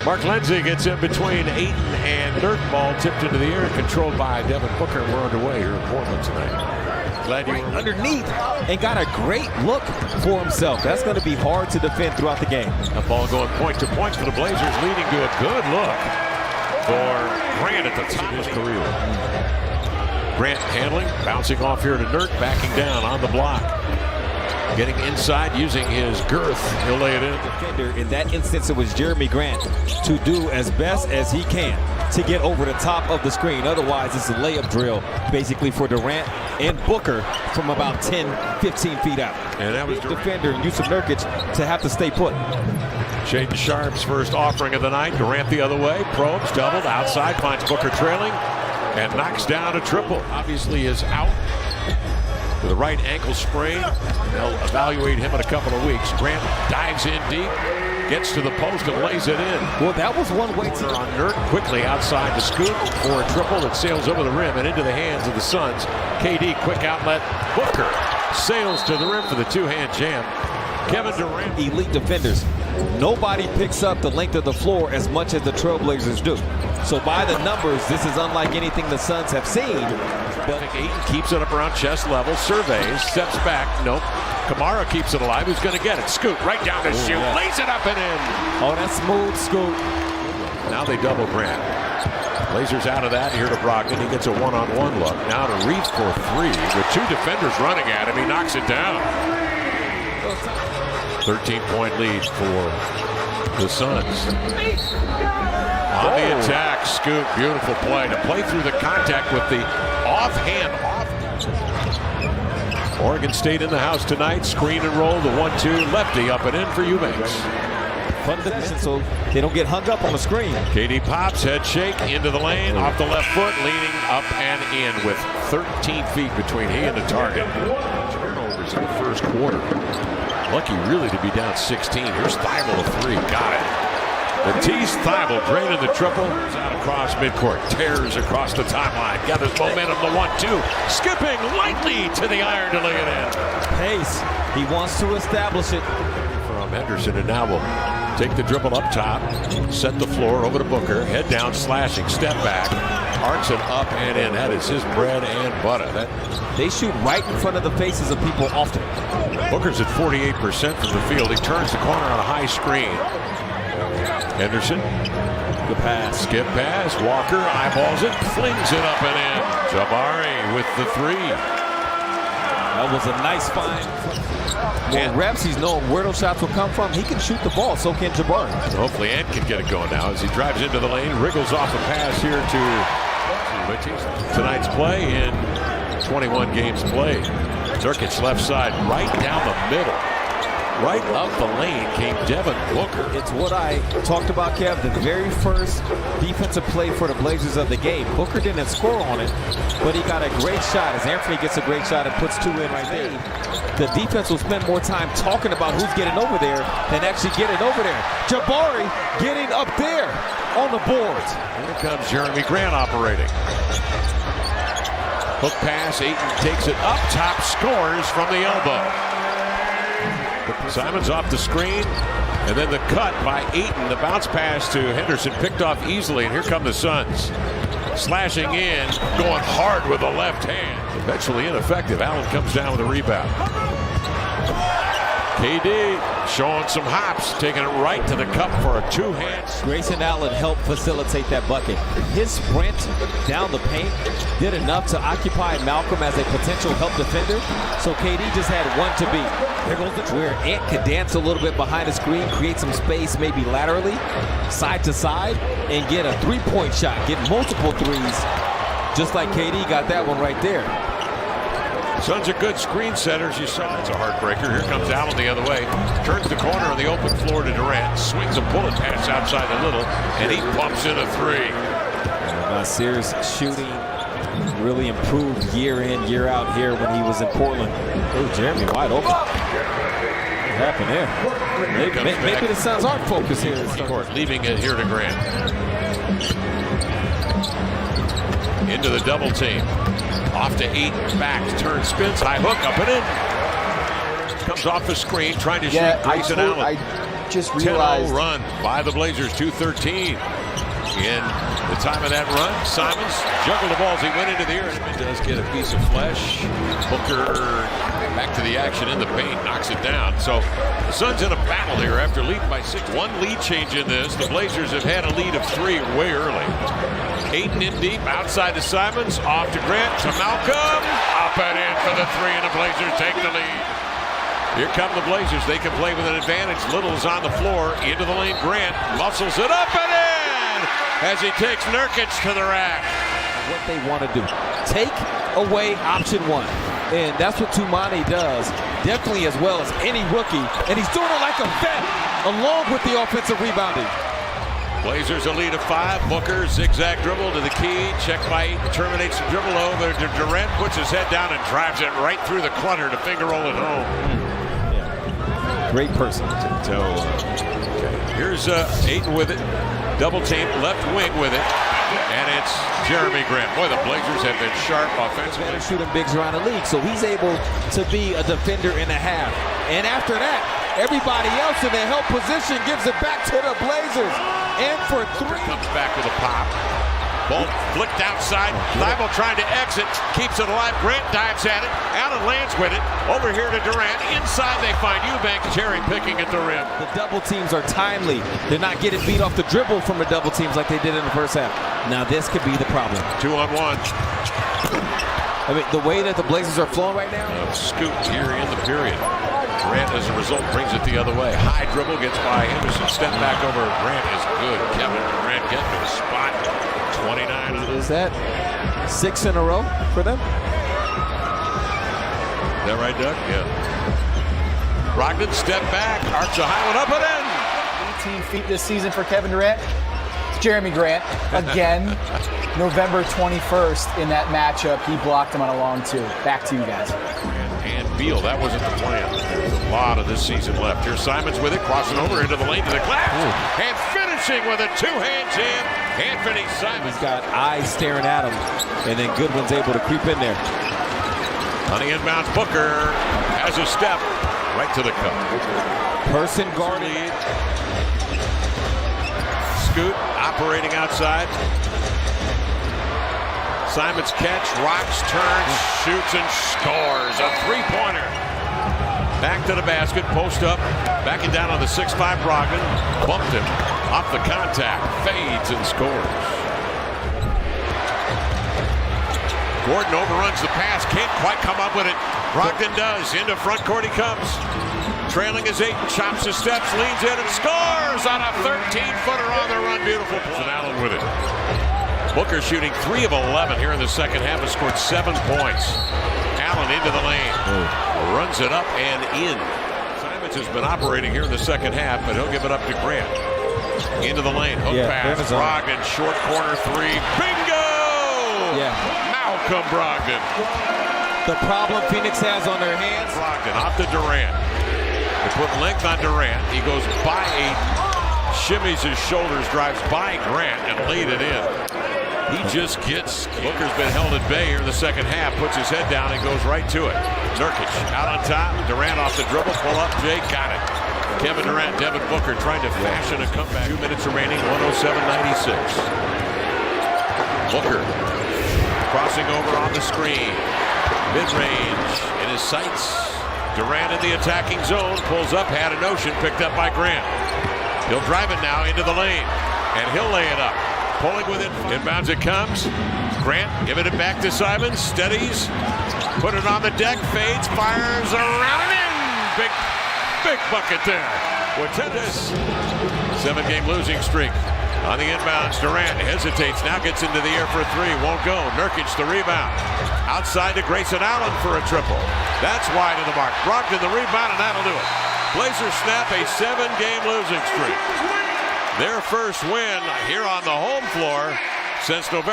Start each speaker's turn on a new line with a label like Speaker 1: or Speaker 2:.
Speaker 1: Mark Lindsay gets in between Ayton and Nurk. Ball tipped into the air, controlled by Devin Booker. We're underway here in Portland tonight. Glad you were
Speaker 2: underneath and got a great look for himself. That's going to be hard to defend throughout the game.
Speaker 1: The ball going point to point for the Blazers, leading to a good look for Grant at the top of his career. Grant handling, bouncing off here to Nurk, backing down on the block. Getting inside, using his girth. He'll lay it in.
Speaker 2: Defender, in that instance, it was Jeremy Grant to do as best as he can to get over the top of the screen. Otherwise, it's a layup drill, basically, for Durant and Booker from about 10, 15 feet out.
Speaker 1: And that was
Speaker 2: defender, Yusuf Nurkic, to have to stay put.
Speaker 1: Shaedon Sharpe's first offering of the night. Durant the other way. Probes, doubled, outside, finds Booker trailing, and knocks down a triple. Obviously is out with a right ankle sprain. They'll evaluate him in a couple of weeks. Grant dives in deep, gets to the post and lays it in.
Speaker 2: Well, that was one way to
Speaker 1: on Nurk, quickly outside the scoop for a triple that sails over the rim and into the hands of the Suns. KD, quick outlet. Booker sails to the rim for the two-hand jam. Kevin Durant.
Speaker 2: Elite defenders. Nobody picks up the length of the floor as much as the Trailblazers do. So by the numbers, this is unlike anything the Suns have seen.
Speaker 1: But Ayton keeps it up around chest level, surveys, steps back. Nope. Kamara keeps it alive. Who's going to get it? Scoot right down the shoot. Yeah. Lays it up and in.
Speaker 2: Oh, that's smooth scoop.
Speaker 1: Now they double Grant. Blazers out of that. Here to Brogdon. He gets a one-on-one look. Now to Reeves for three. With two defenders running at him, he knocks it down. 13-point lead for the Suns. On the attack, Scoot, beautiful play to play through the contact with the offhand. Oregon State in the house tonight. Screen and roll, the 1-2, lefty up and in for Eubanks.
Speaker 2: Fundamental, so they don't get hung up on the screen.
Speaker 1: KD pops, head shake, into the lane, off the left foot, leaning up and in with 13 feet between he and the target. Turnovers in the first quarter. Lucky really to be down 16. Here's Thibault a three, got it. Matisse Thybulle draining the triple. Out across midcourt. Tears across the timeline. Gathers momentum. The 1-2. Skipping lightly to the iron to lay it in.
Speaker 2: Pace. He wants to establish it.
Speaker 1: From Henderson, and now will take the dribble up top. Set the floor over to Booker. Head down, slashing. Step back. Arcs it up and in. That is his bread and butter.
Speaker 2: They shoot right in front of the faces of people often.
Speaker 1: Booker's at 48% from the field. He turns the corner on a high screen. Henderson,
Speaker 2: the pass,
Speaker 1: skip pass, Walker eyeballs it, flings it up and in. Jabari with the three.
Speaker 2: That was a nice find. More reps, he's knowing where those shots will come from. He can shoot the ball, so can Jabari.
Speaker 1: Hopefully Ant can get it going now as he drives into the lane, wriggles off a pass here to tonight's play in 21 games played. Nurkic left side, right down the middle. Right up the lane came Devin Booker.
Speaker 2: It's what I talked about, Kev, the very first defensive play for the Blazers of the game. Booker didn't score on it, but he got a great shot. As Anthony gets a great shot and puts two in right there. The defense will spend more time talking about who's getting over there than actually getting over there. Jabari getting up there on the boards.
Speaker 1: Here comes Jeremy Grant operating. Hook pass, Ayton takes it up top, scores from the elbow. Simons off the screen, and then the cut by Ayton. The bounce pass to Henderson picked off easily, and here come the Suns. Slashing in, going hard with the left hand. Eventually ineffective. Allen comes down with a rebound. KD showing some hops, taking it right to the cup for a two-hand.
Speaker 2: Grayson Allen helped facilitate that bucket. His sprint down the paint did enough to occupy Malcolm as a potential help defender. So KD just had one to beat. There goes the where Ant could dance a little bit behind the screen, create some space maybe laterally, side to side, and get a three-point shot, get multiple threes, just like KD got that one right there.
Speaker 1: Suns are good screen setters. You saw it's a heartbreaker. Here comes Allen the other way. Turns the corner on the open floor to Durant. Swings a bullet pass outside the little, and he pumps in a three.
Speaker 2: Nasir's shooting really improved year in, year out here when he was in Portland. Oh, Jeremy wide open. What happened there? Maybe the Suns aren't focused here.
Speaker 1: Leaving it here to Grant. Into the double team. Off to Ayton, back, turn, spins, high hook, up and in. Comes off the screen, trying to shoot Grayson Allen.
Speaker 3: just realized.
Speaker 1: 10-0 run by the Blazers, 2:13 in the time of that run. Simons juggled the balls. He went into the air. It does get a piece of flesh. Booker back to the action in the paint, knocks it down. So the Suns in a battle here after leading by 6. One lead change in this. The Blazers have had a lead of 3 way early. Ayton in deep, outside to Simons, off to Grant, to Malcolm, up and in for the 3, and the Blazers take the lead. Here come the Blazers. They can play with an advantage. Little's on the floor, into the lane. Grant muscles it up and in as he takes Nurkic to the rack.
Speaker 2: What they want to do, take away option 1. And that's what Tumani does, definitely as well as any rookie. And he's doing it like a vet, along with the offensive rebounding.
Speaker 1: Blazers a lead of 5. Booker zigzag dribble to the key. Check by Ayton, terminates the dribble over to Durant, puts his head down and drives it right through the clutter to finger roll it home.
Speaker 2: Yeah. Great person.
Speaker 1: So here's Ayton with it. Double team, left wing with it. And it's Jeremy Grant. Boy, the Blazers have been sharp offensively.
Speaker 2: Shooting bigs around the league, so he's able to be a defender in a half. And after that, everybody else in the help position gives it back to the Blazers. And for 3.
Speaker 1: Comes back with a pop. Ball flicked outside. Thibault trying to exit. Keeps it alive. Grant dives at it. Allen lands with it. Over here to Durant. Inside they find Eubank cherry picking at the rim.
Speaker 2: The double teams are timely. They're not getting beat off the dribble from the double teams like they did in the first half. Now this could be the problem.
Speaker 1: 2-on-1.
Speaker 2: I mean, the way that the Blazers are flowing right now.
Speaker 1: Scoop here in the period. Grant, as a result, brings it the other way. High dribble gets by Henderson. Step back over. Grant is good. Kevin Durant getting to a spot. 29.
Speaker 2: Is that 6 in a row for them?
Speaker 1: Is that right, Doug? Yeah. Brogdon step back. Arcs a high one up and in.
Speaker 3: 18 feet this season for Kevin Durant. Jeremy Grant, again, November 21st in that matchup. He blocked him on a long 2. Back to you guys.
Speaker 1: And Beal, that wasn't the plan. There's a lot of this season left. Here's Simons with it, crossing over into the lane to the glass. And finishing with a 2-hand jam. Anthony Simons.
Speaker 2: He's got eyes staring at him, and then Goodwin's able to creep in there.
Speaker 1: On the inbounds, Booker has a step right to the cup.
Speaker 2: Person guarding.
Speaker 1: Scoot operating outside. Simons catch, rocks, turns, shoots, and scores. A 3-pointer. Back to the basket, post up, backing down on the 6'5 Brogdon. Bumped him off the contact, fades and scores. Gordon overruns the pass, can't quite come up with it. Brogdon does, into front court he comes. Trailing his 8, chops his steps, leans in and scores on a 13-footer on the run. Beautiful. And Allen with it. Booker shooting 3 of 11 here in the second half, has scored 7 points. Allen into the lane, runs it up and in. Simons has been operating here in the second half, but he'll give it up to Grant. Into the lane, hook pass, Brogdon, short corner 3, bingo!
Speaker 2: Yeah.
Speaker 1: Malcolm Brogdon.
Speaker 2: The problem Phoenix has on their hands.
Speaker 1: Brogdon off to Durant. They put length on Durant. He goes by Ayton, shimmies his shoulders, drives by Grant, and laid it in. He just gets. Booker's been held at bay here in the second half, puts his head down and goes right to it. Nurkic out on top. Durant off the dribble, pull up. Jay got it. Kevin Durant, Devin Booker trying to fashion a comeback. 2 minutes remaining, 107-96. Booker crossing over on the screen. Mid-range in his sights. Durant in the attacking zone, pulls up, had a notion, picked up by Grant. He'll drive it now into the lane, and he'll lay it up. Pulling with it, inbounds it comes. Grant giving it back to Simons, steadies, put it on the deck, fades, fires around and in. Big bucket there. This 7-game losing streak. On the inbounds, Durant hesitates, now gets into the air for a 3, won't go. Nurkic the rebound. Outside to Grayson Allen for a triple. That's wide of the mark. Brogdon the rebound, and that'll do it. Blazers snap a 7-game losing streak. Their first win here on the home floor since November.